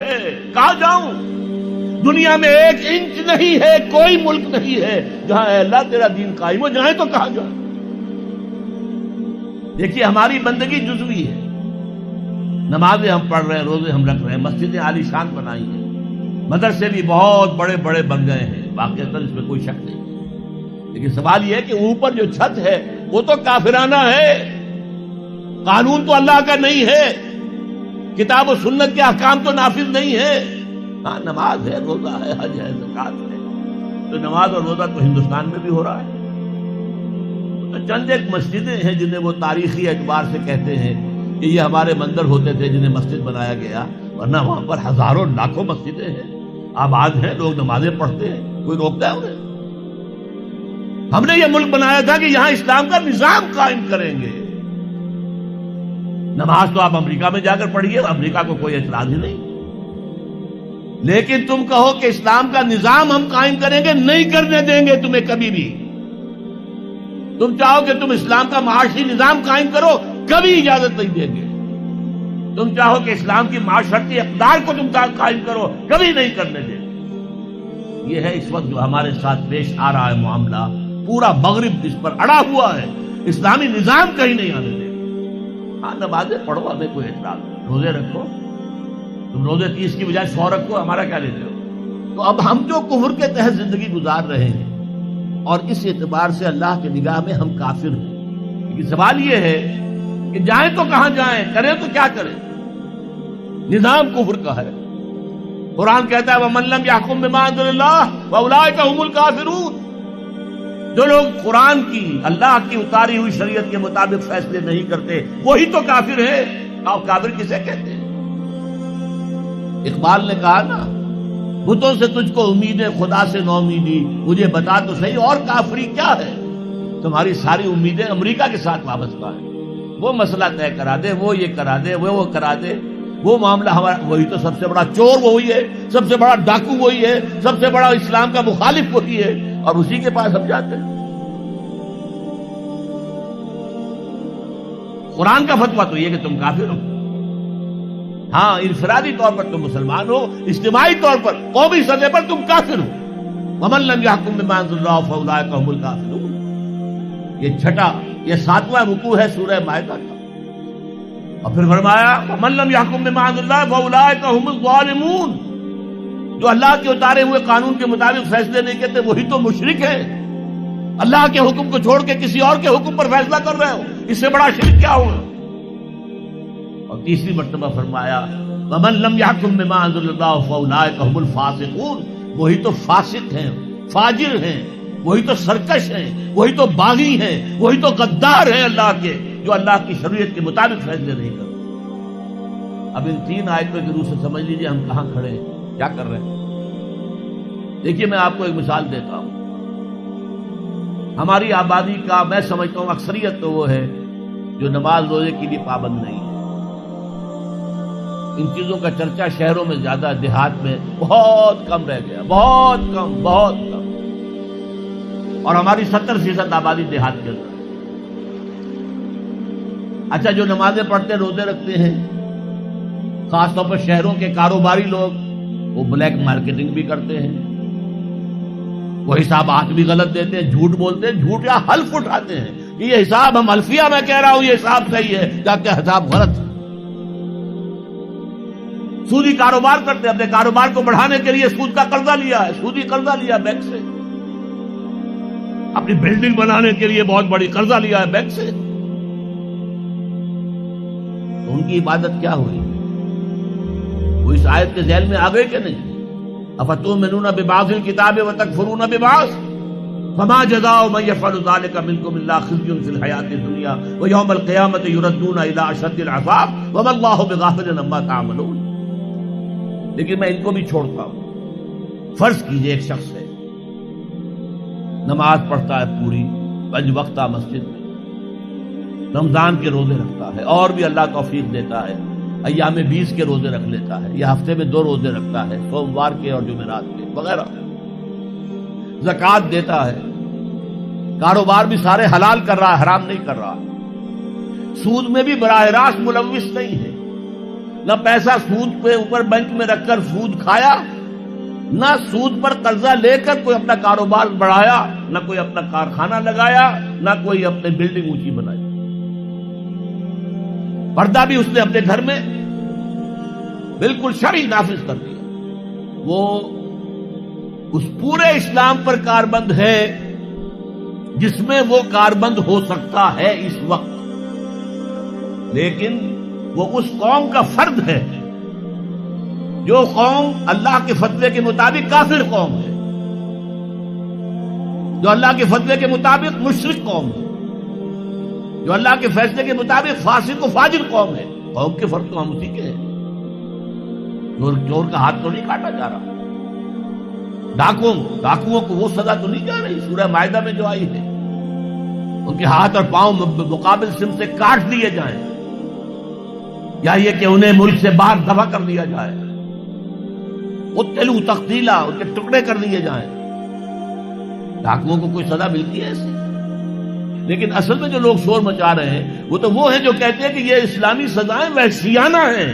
کہاں جاؤں؟ دنیا میں ایک انچ نہیں ہے، کوئی ملک نہیں ہے جہاں اے اللہ تیرا دین قائم ہو جائے تو کہاں جائیں؟ دیکھیے ہماری بندگی جزوی ہے، نمازیں ہم پڑھ رہے ہیں، روزے ہم رکھ رہے ہیں، مسجدیں عالی شان بنائی ہیں، مدرسے بھی بہت بڑے بڑے بن گئے ہیں، واقعتاً اس میں کوئی شک نہیں، لیکن سوال یہ ہے کہ اوپر جو چھت ہے وہ تو کافرانہ ہے، قانون تو اللہ کا نہیں ہے، کتاب و سنت کے احکام تو نافذ نہیں ہے۔ ہاں نماز ہے، روزہ ہے، حج ہے، زکوٰۃ ہے، تو نماز اور روزہ تو ہندوستان میں بھی ہو رہا ہے، تو چند ایک مسجدیں ہیں جنہیں وہ تاریخی اعتبار سے کہتے ہیں کہ یہ ہمارے مندر ہوتے تھے جنہیں مسجد بنایا گیا، ورنہ وہاں پر ہزاروں لاکھوں مسجدیں ہیں، آباد ہیں، لوگ نمازیں پڑھتے ہیں، کوئی روکتا ہے انہیں؟ ہم نے یہ ملک بنایا تھا کہ یہاں اسلام کا نظام قائم کریں گے۔ نماز تو آپ امریکہ میں جا کر پڑھیے، امریکہ کو کوئی اعتراض ہی نہیں، لیکن تم کہو کہ اسلام کا نظام ہم قائم کریں گے، نہیں کرنے دیں گے تمہیں کبھی بھی۔ تم چاہو کہ تم اسلام کا معاشی نظام قائم کرو، کبھی اجازت نہیں دیں گے۔ تم چاہو کہ اسلام کی معاشرتی اقدار کو تم قائم کرو، کبھی نہیں کرنے دیں گے۔ یہ ہے اس وقت جو ہمارے ساتھ پیش آ رہا ہے معاملہ، پورا مغرب اس پر اڑا ہوا ہے، اسلامی نظام کہیں نہیں آنے دیں گے۔ ہاں نمازیں پڑھو، ہمیں کوئی اعتراض نہیں، روزے رکھو، تم روزے 30 کی بجائے 100 رکھو، ہمارا کیا لیتے ہو؟ تو اب ہم جو کفر کے تحت زندگی گزار رہے ہیں اور اس اعتبار سے اللہ کی نگاہ میں ہم کافر ہیں، لیکن سوال یہ ہے کہ جائیں تو کہاں جائیں، کریں تو کیا کریں؟ نظام کفر کا ہے، قرآن کہتا ہے وَمَن لَّمْ يَحْكُم بِمَا أَنزَلَ اللَّهُ فَأُولَٰئِكَ هُمُ الْكَافِرُونَ۔ جو لوگ قرآن کی، اللہ کی اتاری ہوئی شریعت کے مطابق فیصلے نہیں کرتے وہی تو کافر ہے۔ اور کافر کسے کہتے ہیں؟ اقبال نے کہا نا، بتوں سے تجھ کو امید ہے، خدا سے نو امیدی، مجھے بتا تو صحیح اور کافری کیا ہے؟ تمہاری ساری امیدیں امریکہ کے ساتھ وابستہ ہیں، وہ مسئلہ طے کرا دے، وہ یہ کرا دے، وہ کرا دے، وہ معاملہ ہمارا، وہی تو سب سے بڑا چور وہی ہے، سب سے بڑا ڈاکو وہی ہے، سب سے بڑا اسلام کا مخالف وہی ہے، اور اسی کے پاس ہم جاتے ہیں۔ قرآن کا فتویٰ تو یہ کہ تم کافر ہو، ہاں انفرادی طور پر تم مسلمان ہو، اجتماعی طور پر قومی سطح پر تم کافر ہو۔ وَمَن لَّمْ يَحْكُم بِمَا أَنزَلَ اللَّهُ فَأُولَٰئِكَ هُمُ الْكَافِرُونَ۔ یہ چھٹا، یہ 7واں رکوع ہے سورہ مائدہ کا، اور پھر فرمایا وَمَن لَّمْ يَحْكُم بِمَا أَنزَلَ اللَّهُ فَأُولَٰئِكَ هُمُ الظَّالِمُونَ۔ جو اللہ کے اتارے ہوئے قانون کے مطابق فیصلے نہیں کرتے وہی تو مشرک ہے۔ اللہ کے حکم کو چھوڑ کے کسی اور کے حکم پر فیصلہ کر رہے ہو، اس سے بڑا شرک کیا ہوا؟ اور تیسری مرتبہ فرمایا وَمَن لَّمْ يَحْكُم بِمَا أَنزَلَ اللَّهُ فَأُولَٰئِكَ هُمُ الْفَاسِقُونَ۔ وہی تو فاسق ہیں، فاجر ہیں، وہی تو سرکش ہیں، وہی تو باغی ہیں، وہی تو غدار ہیں اللہ کے، جو اللہ کی شریعت کے مطابق فیصلے نہیں کرتے۔ اب ان 3 آیتوں کی روح سے سمجھ لیجئے ہم کہاں کھڑے ہیں، کیا کر رہے ہیں۔ دیکھیے میں آپ کو ایک مثال دیتا ہوں، ہماری آبادی کا میں سمجھتا ہوں اکثریت تو وہ ہے جو نماز روزے کی بھی پابند نہیں ہے۔ ان چیزوں کا چرچا شہروں میں زیادہ، دیہات میں بہت کم رہ گیا، بہت کم، بہت کم، اور ہماری 70% آبادی دیہات کے اندر۔ اچھا جو نمازیں پڑھتے روزے رکھتے ہیں، خاص طور پر شہروں کے کاروباری لوگ، وہ بلیک مارکیٹنگ بھی کرتے ہیں، وہ حسابات بھی غلط دیتے ہیں، جھوٹ بولتے ہیں، جھوٹ یا حلف اٹھاتے ہیں کہ یہ حساب ہم حلفیہ میں کہہ رہا ہوں یہ حساب صحیح ہے، جبکہ حساب غلط ہے۔ سودی کاروبار کرتے ہیں، اپنے کاروبار کو بڑھانے کے لیے سود کا قرضہ لیا ہے، سودی قرضہ لیا بینک سے، اپنی بلڈنگ بنانے کے لیے بہت بڑی قرضہ لیا ہے بینک سے، تو ان کی عبادت کیا ہوئی؟ وہ اس آیت کے ذیل میں آ گئے کہ نہیں؟ افتؤمنون ببعض الکتاب وتکفرون ببعض فما جزاء من يفعل ذلك منكم الا خزي في الحياة الدنيا ويوم القيامة يردون الى اشد العذاب وما الله بغافل عما تعملون۔ لیکن میں ان کو بھی چھوڑتا ہوں۔ فرض کیجئے ایک شخص ہے، نماز پڑھتا ہے پوری 5 وقتہ مسجد میں، رمضان کے روزے رکھتا ہے، اور بھی اللہ توفیق دیتا ہے، ایام 20 کے روزے رکھ لیتا ہے، یا ہفتے میں 2 روزے رکھتا ہے، سوموار کے اور جمعرات کے وغیرہ، زکوٰۃ دیتا ہے، کاروبار بھی سارے حلال کر رہا ہے، حرام نہیں کر رہا، سود میں بھی براہ راست ملوث نہیں ہے، نہ پیسہ سود پہ اوپر بینک میں رکھ کر سود کھایا، نہ سود پر قرضہ لے کر کوئی اپنا کاروبار بڑھایا، نہ کوئی اپنا کارخانہ لگایا، نہ کوئی اپنی بلڈنگ اونچی بنائی۔ پردہ بھی اس نے اپنے گھر میں بالکل شرعی نافذ کر دیا۔ وہ اس پورے اسلام پر کاربند ہے جس میں وہ کاربند ہو سکتا ہے اس وقت، لیکن وہ اس قوم کا فرد ہے جو قوم اللہ کے فتوے کے مطابق کافر قوم ہے، جو اللہ کے فتوے کے مطابق مشرک قوم ہے، جو اللہ کے فیصلے کے مطابق فاسق و فاجر قوم ہے۔ قوم کے فرد تو ہم اسی کے ہیں۔ چور کا ہاتھ تو نہیں کاٹا جا رہا، ڈاکوؤں کو وہ سزا تو نہیں جا رہی سورہ مائدہ میں جو آئی ہے، ان کے ہاتھ اور پاؤں مقابل سم سے کاٹ دیے جائیں، یا یہ کہ انہیں ملک سے باہر دفع کر دیا جائے، قتلوا تقتیلا، ان کے ٹکڑے کر دیے جائیں۔ ڈاکوؤں کو کوئی سزا ملتی ہے ایسی؟ لیکن اصل میں جو لوگ شور مچا رہے ہیں وہ ہیں جو کہتے ہیں کہ یہ اسلامی سزائیں وحشیانہ ہیں۔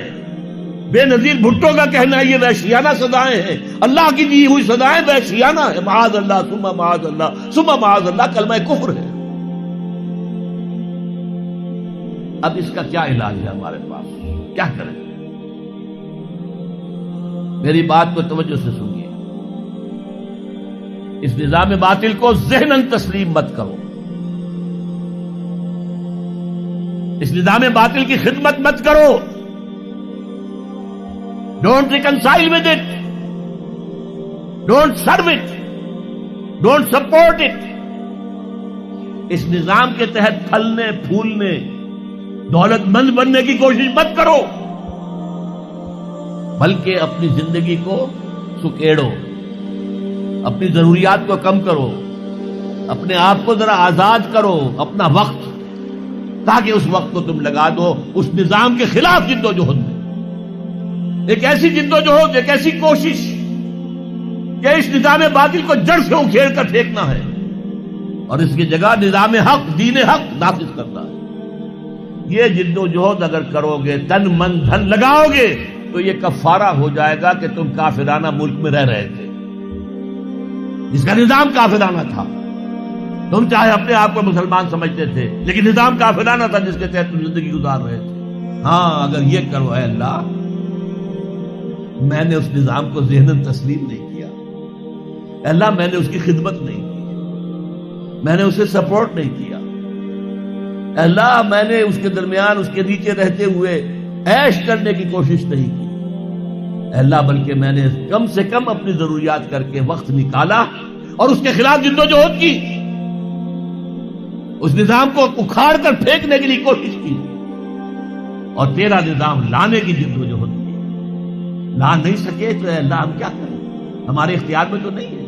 بے نظیر بھٹو کا کہنا ہے یہ وحشیانہ سزائیں ہیں، اللہ کی دی ہوئی سزائیں وحشیانہ ہیں۔ معاذ اللہ ثم معاذ اللہ ثم معاذ اللہ کلمہ کفر ہے۔ اب اس کا کیا علاج ہے ہمارے پاس؟ کیا کریں؟ میری بات کو توجہ سے سنیے، اس نظام باطل کو ذہناً تسلیم مت کرو، اس نظام باطل کی خدمت مت کرو۔ Don't reconcile with it, don't serve it, don't support it. اس نظام کے تحت پھلنے پھولنے دولت مند بننے کی کوشش مت کرو، بلکہ اپنی زندگی کو سکیڑو، اپنی ضروریات کو کم کرو، اپنے آپ کو ذرا آزاد کرو، اپنا وقت، تاکہ اس وقت کو تم لگا دو اس نظام کے خلاف جد و جہد میں۔ ایک ایسی جد و جہد، ایک ایسی کوشش کہ اس نظام باطل کو جڑ سے اکھیڑ کر پھینکنا ہے اور اس کی جگہ نظام حق، دین حق نافذ کرنا ہے۔ یہ جد و جہد اگر کرو گے، تن من دھن لگاؤ گے، تو یہ کفارہ ہو جائے گا کہ تم کافرانہ ملک میں رہ رہے تھے، جس کا نظام کافرانہ تھا۔ تم چاہے اپنے آپ کو مسلمان سمجھتے تھے، لیکن نظام کافرانہ تھا جس کے تحت تم زندگی گزار رہے تھے۔ ہاں اگر یہ کرو، اے اللہ میں نے اس نظام کو ذہناً تسلیم نہیں کیا، اے اللہ میں نے اس کی خدمت نہیں کی، میں نے اسے سپورٹ نہیں کیا، اے اللہ میں نے اس کے درمیان اس کے نیچے رہتے ہوئے عیش کرنے کی کوشش نہیں کی، اے اللہ بلکہ میں نے کم سے کم اپنی ضروریات کر کے وقت نکالا اور اس کے خلاف جد و جہد کی، اس نظام کو اکھاڑ کر پھینکنے کے لیے کوشش کی، اور تیرا نظام لانے کی جد و جہد کی۔ لا نہیں سکے تو اے اللہ ہم کیا کریں؟ ہمارے اختیار میں تو نہیں ہے،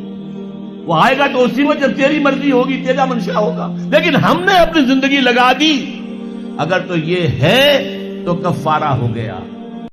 وہ آئے گا تو اسی میں جب تیری مرضی ہوگی، تیرا منشا ہوگا، لیکن ہم نے اپنی زندگی لگا دی۔ اگر تو یہ ہے تو کفارہ ہو گیا۔